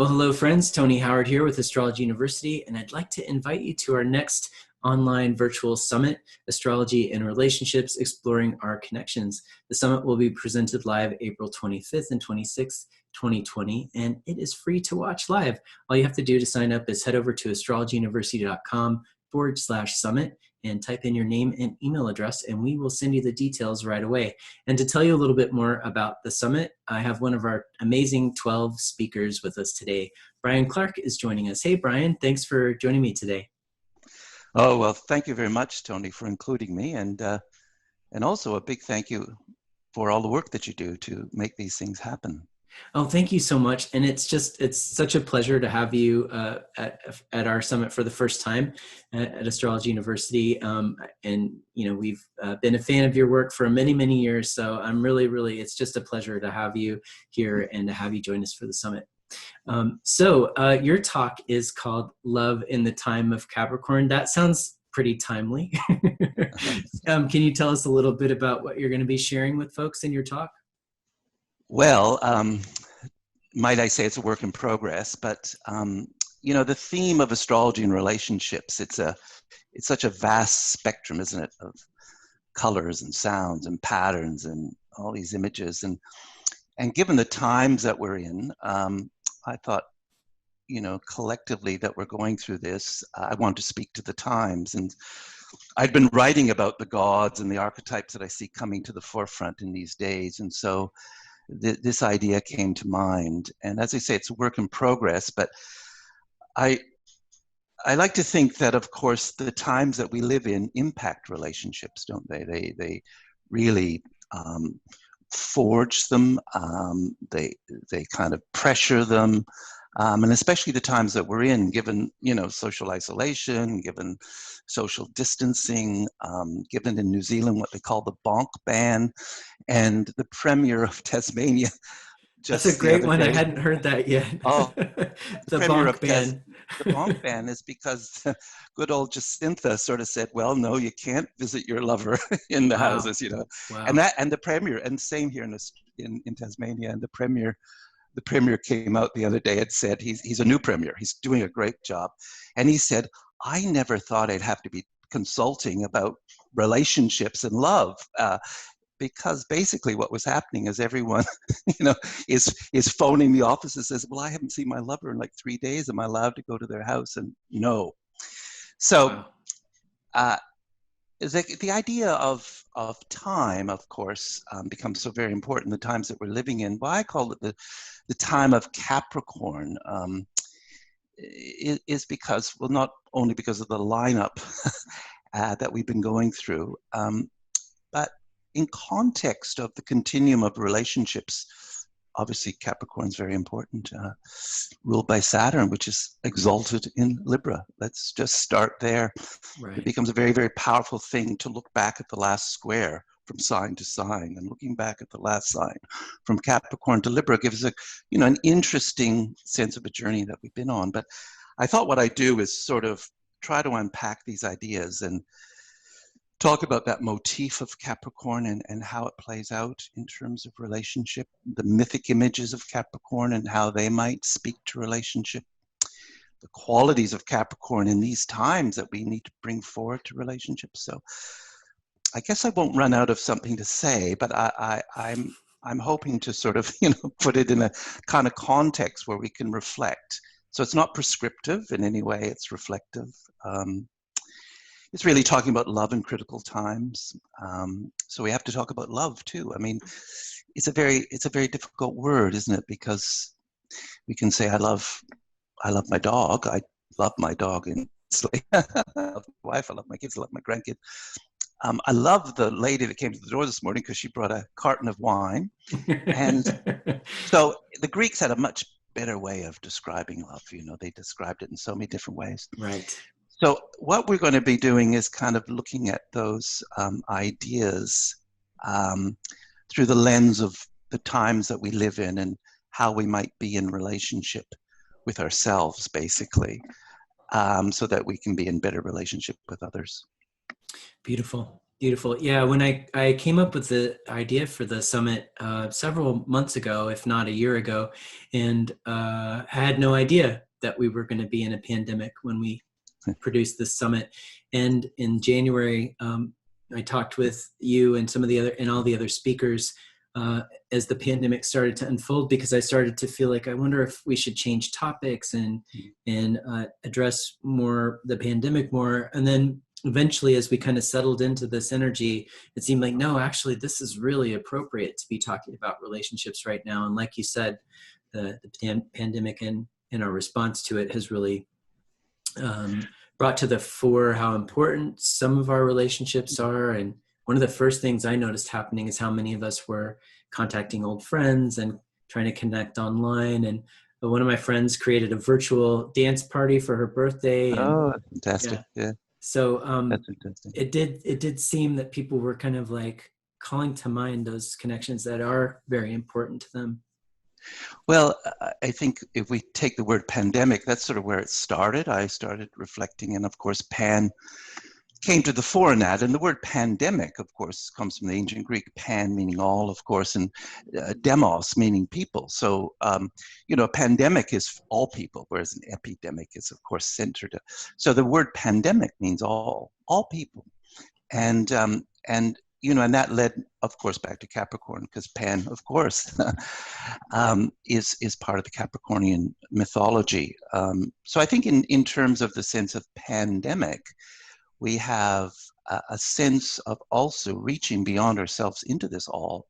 Well, hello, friends. Tony Howard here with Astrology University, and I'd like to invite you to our next online virtual summit, Astrology and Relationships, Exploring Our Connections. The summit will be presented live April 25th and 26th, 2020, and it is free to watch live. All you have to do to sign up is head over to astrologyuniversity.com/summit and type in your name and email address, and we will send you the details right away. And to tell you a little bit more about the summit, I have one of our amazing 12 speakers with us today. Brian Clark is joining us. Hey, Brian, thanks for joining me today. Oh, well, thank you very much, Tony, for including me. And also a big thank you for all the work that you do to make these things happen. Oh, thank you so much. And it's such a pleasure to have you at our summit for the first time at Astrology University. And, you know, we've been a fan of your work for many, many years. So I'm really, it's just a pleasure to have you here and to have you join us for the summit. So your talk is called Love in the Time of Capricorn. That sounds pretty timely. Can you tell us a little bit about what you're going to be sharing with folks in your talk? Well, might I say it's a work in progress, but you know, the theme of astrology and relationships, it's such a vast spectrum, isn't it, of colors and sounds and patterns and all these images. And given the times that we're in, I thought, you know, collectively that we're going through this, I want to speak to the times. And I'd been writing about the gods and the archetypes that I see coming to the forefront in these days. And so this idea came to mind. And as I say, it's a work in progress, but I like to think that, of course, the times that we live in impact relationships, don't they? They really forge them. They kind of pressure them. And especially the times that we're in, given, you know, social isolation, given social distancing, given in New Zealand what they call the bonk ban, and the Premier of Tasmania just That's a great one. I hadn't heard that yet. Oh, the Premier bonk of ban. The bonk ban is because good old Jacinta sort of said, well, no, you can't visit your lover in the houses, you know. Wow. And the Premier, and same here in Tasmania, and the Premier came out the other day and said he's a new Premier. He's doing a great job. And he said, I never thought I'd have to be consulting about relationships and love, because basically what was happening is everyone, you know, is phoning the office and says, well, I haven't seen my lover in like 3 days. Am I allowed to go to their house? And no. So the idea of time, of course, becomes so very important, the times that we're living in. Why I call it the time of Capricorn is because, well, not only because of the lineup that we've been going through, but in context of the continuum of relationships. Obviously, Capricorn is very important, ruled by Saturn, which is exalted in Libra. Let's just start there. Right. It becomes a very, very powerful thing to look back at the last square from sign to sign, and looking back at the last sign from Capricorn to Libra gives a, you know, an interesting sense of a journey that we've been on. But I thought what I do is sort of try to unpack these ideas and talk about that motif of Capricorn and how it plays out in terms of relationship, the mythic images of Capricorn and how they might speak to relationship, the qualities of Capricorn in these times that we need to bring forward to relationships. So I guess I won't run out of something to say, but I'm hoping to sort of, you know, put it in a kind of context where we can reflect. So it's not prescriptive in any way, it's reflective. It's really talking about love in critical times. So we have to talk about love too. I mean, it's a very difficult word, isn't it? Because we can say, I love my dog. I love my dog immensely. I love my wife. I love my kids. I love my grandkids. I love the lady that came to the door this morning because she brought a carton of wine. And so the Greeks had a much better way of describing love. You know, they described it in so many different ways. Right. So what we're going to be doing is kind of looking at those ideas through the lens of the times that we live in and how we might be in relationship with ourselves, basically, so that we can be in better relationship with others. Beautiful. Beautiful. Yeah, when I came up with the idea for the summit several months ago, if not a year ago, and had no idea that we were going to be in a pandemic when we produced this summit. And in January, I talked with you and some of the other and all the other speakers as the pandemic started to unfold, because I started to feel like I wonder if we should change topics and address more the pandemic more. And then eventually, as we kind of settled into this energy, it seemed like, no, actually, this is really appropriate to be talking about relationships right now. And like you said, the pandemic and our response to it has really brought to the fore how important some of our relationships are. And one of the first things I noticed happening is how many of us were contacting old friends and trying to connect online. And one of my friends created a virtual dance party for her birthday. And Oh, fantastic. Yeah. so That's fantastic. it did seem that people were kind of like calling to mind those connections that are very important to them. Well, I think if we take the word pandemic, that's sort of where it started. I started reflecting, and of course, pan came to the fore in that. And the word pandemic, of course, comes from the ancient Greek, pan meaning all, of course, and demos meaning people. So, you know, a pandemic is all people, whereas an epidemic is, of course, centered. So the word pandemic means all people. And you know, and that led, of course, back to Capricorn, because Pan, of course, is part of the Capricornian mythology. So I think in terms of the sense of pandemic, we have a sense of also reaching beyond ourselves into this all.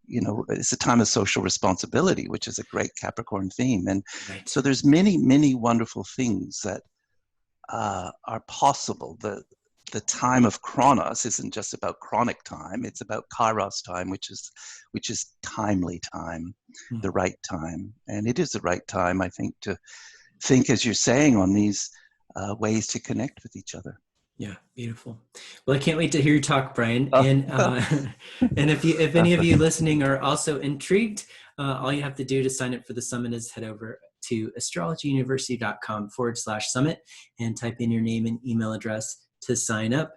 You know, it's a time of social responsibility, which is a great Capricorn theme. And so there's many, many wonderful things that are possible. The time of Chronos isn't just about chronic time; it's about Kairos time, which is timely time, the right time, and it is the right time, I think, to think, as you're saying, on these ways to connect with each other. Yeah, beautiful. Well, I can't wait to hear you talk, Brian. And and if any of you listening are also intrigued, all you have to do to sign up for the summit is head over to astrologyuniversity.com/summit and type in your name and email address to sign up.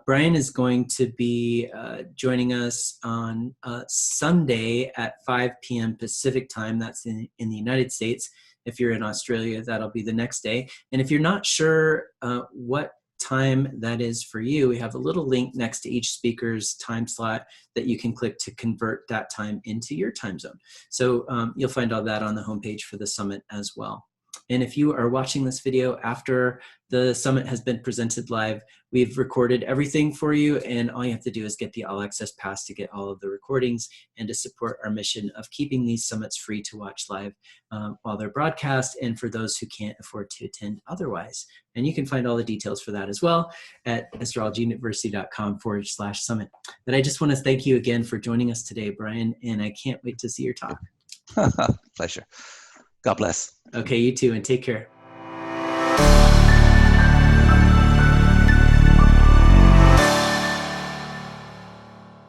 Brian is going to be joining us on Sunday at 5 p.m. Pacific time. That's in the United States. If you're in Australia, that'll be the next day. And if you're not sure what time that is for you, we have a little link next to each speaker's time slot that you can click to convert that time into your time zone. So you'll find all that on the homepage for the summit as well. And if you are watching this video after the summit has been presented live, we've recorded everything for you, and all you have to do is get the All Access Pass to get all of the recordings and to support our mission of keeping these summits free to watch live while they're broadcast, and for those who can't afford to attend otherwise. And you can find all the details for that as well at astrologyuniversity.com/summit. But I just want to thank you again for joining us today, Brian, and I can't wait to see your talk. Pleasure. God bless. Okay, you too, and take care.